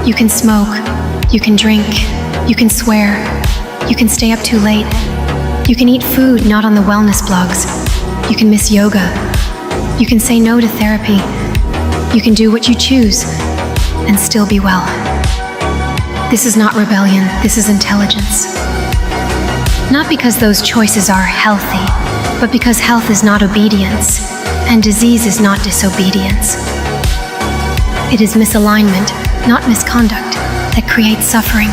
You can smoke, you can drink, you can swear, you can stay up too late, you can eat food not on the wellness blogs, you can miss yoga, you can say no to therapy, you can do what you choose and still be well. This is not rebellion, this is intelligence. Not because those choices are healthy, but because health is not obedience, and disease is not disobedience. It is misalignment, not misconduct, that creates suffering.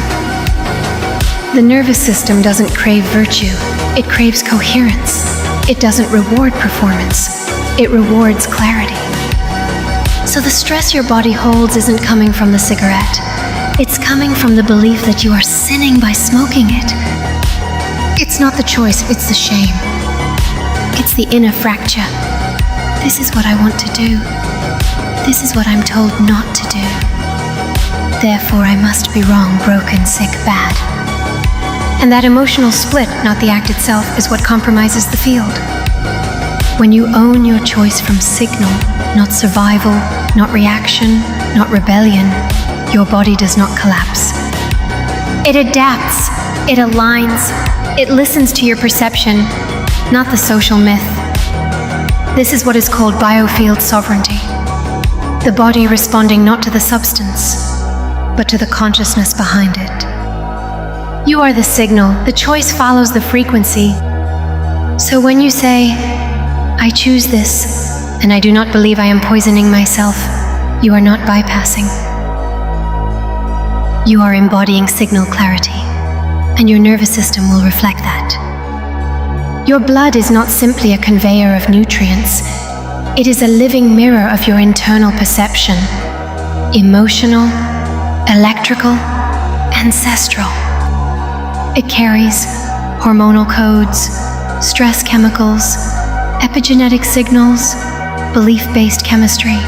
The nervous system doesn't crave virtue, it craves coherence. It doesn't reward performance, it rewards clarity. So the stress your body holds isn't coming from the cigarette, it's coming from the belief that you are sinning by smoking it. It's not the choice, it's the shame. It's the inner fracture. This is what I want to do. This is what I'm told not to do. Therefore, I must be wrong, broken, sick, bad. And that emotional split, not the act itself, is what compromises the field. When you own your choice from signal, not survival, not reaction, not rebellion, your body does not collapse. It adapts, it aligns, it listens to your perception, not the social myth. This is what is called biofield sovereignty. The body responding not to the substance, but to the consciousness behind it. You are the signal, the choice follows the frequency. So when you say, I choose this, and I do not believe I am poisoning myself, you are not bypassing. You are embodying signal clarity, and your nervous system will reflect that. Your blood is not simply a conveyor of nutrients, it is a living mirror of your internal perception, emotional, electrical, ancestral. It carries hormonal codes, stress chemicals, epigenetic signals, belief-based chemistry.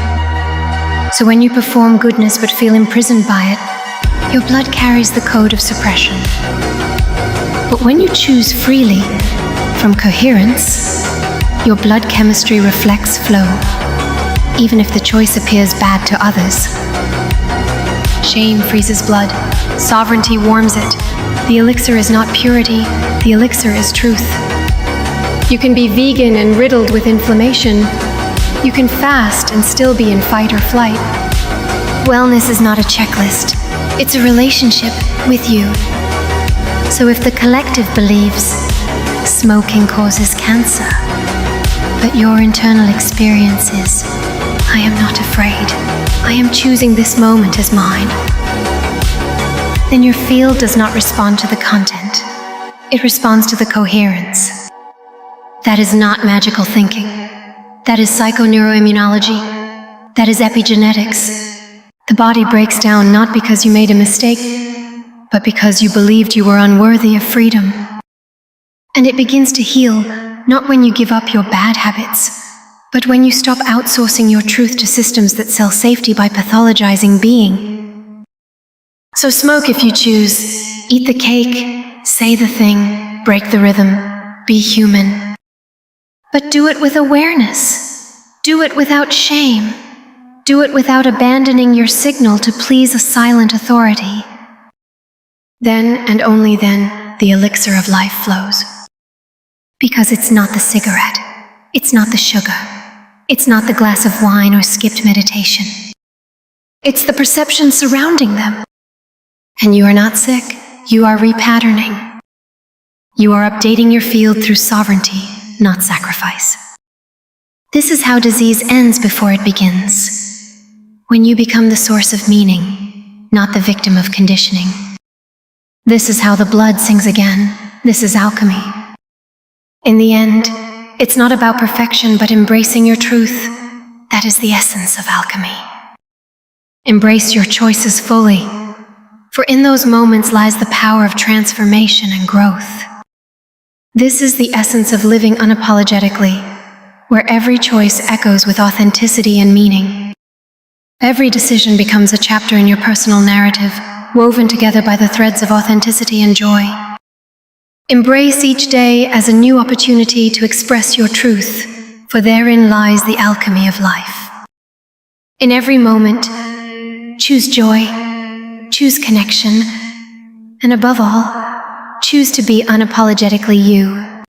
So when you perform goodness but feel imprisoned by it, your blood carries the code of suppression. But when you choose freely, from coherence, your blood chemistry reflects flow, even if the choice appears bad to others. Shame freezes blood, sovereignty warms it. The elixir is not purity, the elixir is truth. You can be vegan and riddled with inflammation. You can fast and still be in fight or flight. Wellness is not a checklist, it's a relationship with you. So if the collective believes smoking causes cancer, but your internal experience is, I am not afraid, I am choosing this moment as mine, then your field does not respond to the content, it responds to the coherence. That is not magical thinking. That is psychoneuroimmunology. That is epigenetics. The body breaks down not because you made a mistake, but because you believed you were unworthy of freedom. And it begins to heal not when you give up your bad habits, but when you stop outsourcing your truth to systems that sell safety by pathologizing being. So smoke if you choose, eat the cake, say the thing, break the rhythm, be human. But do it with awareness. Do it without shame. Do it without abandoning your signal to please a silent authority. Then, and only then, the elixir of life flows. Because it's not the cigarette, it's not the sugar, it's not the glass of wine or skipped meditation. It's the perception surrounding them. And you are not sick, you are repatterning. You are updating your field through sovereignty, not sacrifice. This is how disease ends before it begins. When you become the source of meaning, not the victim of conditioning. This is how the blood sings again. This is alchemy. In the end, it's not about perfection, but embracing your truth. That is the essence of alchemy. Embrace your choices fully, for in those moments lies the power of transformation and growth. This is the essence of living unapologetically, where every choice echoes with authenticity and meaning. Every decision becomes a chapter in your personal narrative, woven together by the threads of authenticity and joy. Embrace each day as a new opportunity to express your truth, for therein lies the alchemy of life. In every moment, choose joy, choose connection, and above all, choose to be unapologetically you.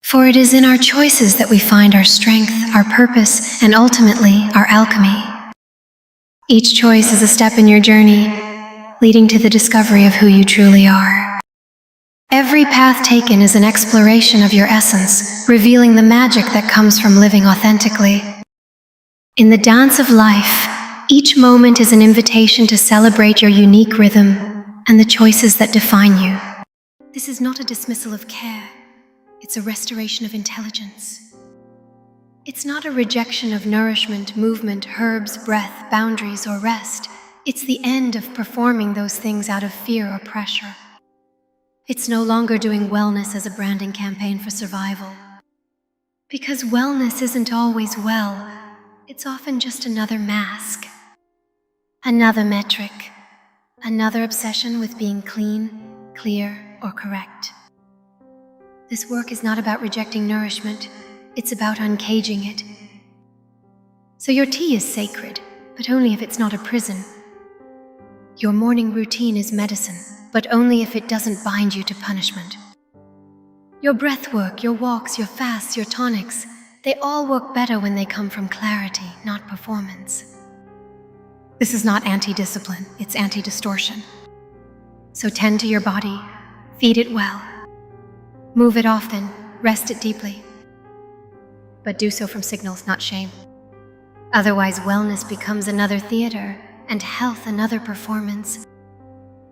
For it is in our choices that we find our strength, our purpose, and ultimately, our alchemy. Each choice is a step in your journey, leading to the discovery of who you truly are. Every path taken is an exploration of your essence, revealing the magic that comes from living authentically. In the dance of life, each moment is an invitation to celebrate your unique rhythm and the choices that define you. This is not a dismissal of care. It's a restoration of intelligence. It's not a rejection of nourishment, movement, herbs, breath, boundaries, or rest. It's the end of performing those things out of fear or pressure. It's no longer doing wellness as a branding campaign for survival. Because wellness isn't always well. It's often just another mask, another metric, another obsession with being clean, clear, or correct. This work is not about rejecting nourishment, it's about uncaging it. So your tea is sacred, but only if it's not a prison. Your morning routine is medicine, but only if it doesn't bind you to punishment. Your breath work, your walks, your fasts, your tonics, they all work better when they come from clarity, not performance. This is not anti-discipline, it's anti-distortion. So tend to your body, feed it well. Move it often, rest it deeply. But do so from signals, not shame. Otherwise, wellness becomes another theater, and health another performance.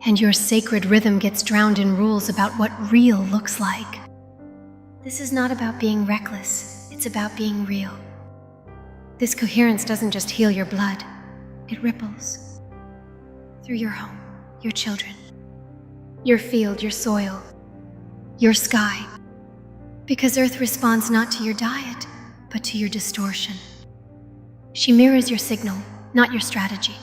And your sacred rhythm gets drowned in rules about what real looks like. This is not about being reckless, it's about being real. This coherence doesn't just heal your blood, it ripples through your home, your children, your field, your soil, your sky, because Earth responds not to your diet, but to your distortion. She mirrors your signal, not your strategy.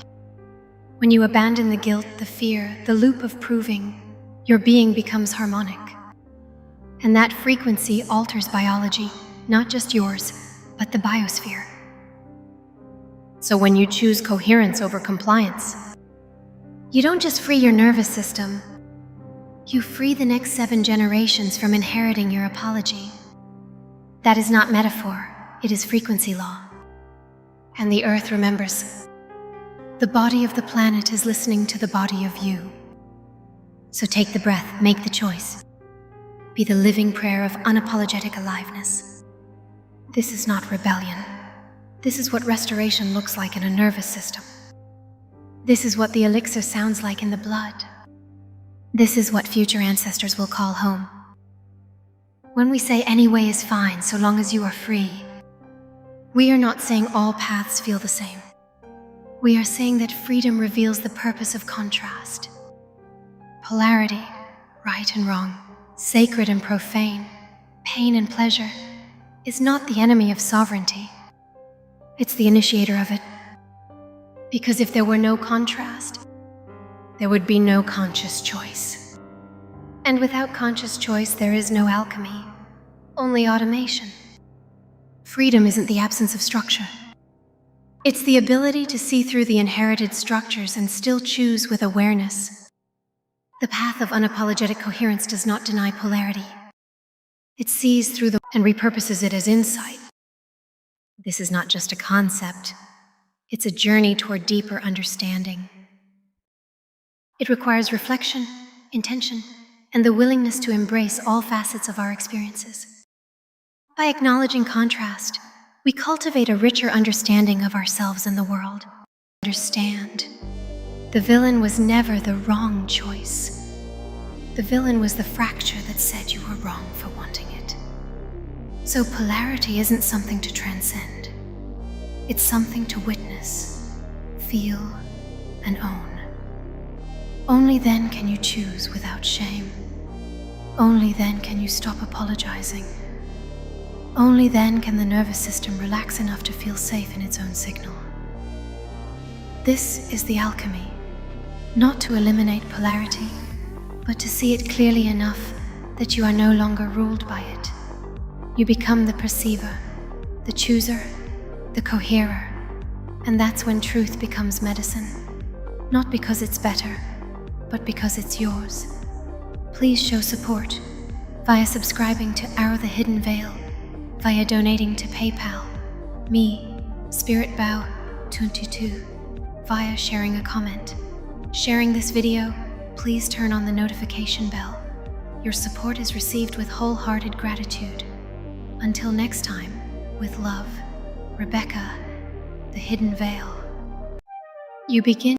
When you abandon the guilt, the fear, the loop of proving, your being becomes harmonic. And that frequency alters biology, not just yours, but the biosphere. So when you choose coherence over compliance, you don't just free your nervous system, you free the next 7 generations from inheriting your apology. That is not metaphor, it is frequency law. And the Earth remembers. The body of the planet is listening to the body of you. So take the breath, make the choice. Be the living prayer of unapologetic aliveness. This is not rebellion. This is what restoration looks like in a nervous system. This is what the elixir sounds like in the blood. This is what future ancestors will call home. When we say any way is fine so long as you are free, we are not saying all paths feel the same. We are saying that freedom reveals the purpose of contrast. Polarity, right and wrong, sacred and profane, pain and pleasure, is not the enemy of sovereignty. It's the initiator of it. Because if there were no contrast, there would be no conscious choice. And without conscious choice, there is no alchemy, only automation. Freedom isn't the absence of structure. It's the ability to see through the inherited structures and still choose with awareness. The path of unapologetic coherence does not deny polarity. It sees through and repurposes it as insight. This is not just a concept. It's a journey toward deeper understanding. It requires reflection, intention, and the willingness to embrace all facets of our experiences. By acknowledging contrast, we cultivate a richer understanding of ourselves and the world. Understand, the villain was never the wrong choice. The villain was the fracture that said you were wrong for wanting it. So polarity isn't something to transcend. It's something to witness, feel, and own. Only then can you choose without shame. Only then can you stop apologizing. Only then can the nervous system relax enough to feel safe in its own signal. This is the alchemy, not to eliminate polarity, but to see it clearly enough that you are no longer ruled by it. You become the perceiver, the chooser, the coherer, and that's when truth becomes medicine. not because it's better, but because it's yours. Please show support via subscribing to Arrow the Hidden Veil, via donating to PayPal, me, Spirit Bow 22, via sharing a comment. Sharing this video, please turn on the notification bell. Your support is received with wholehearted gratitude. Until next time, with love, Rebecca, the Hidden Veil. You begin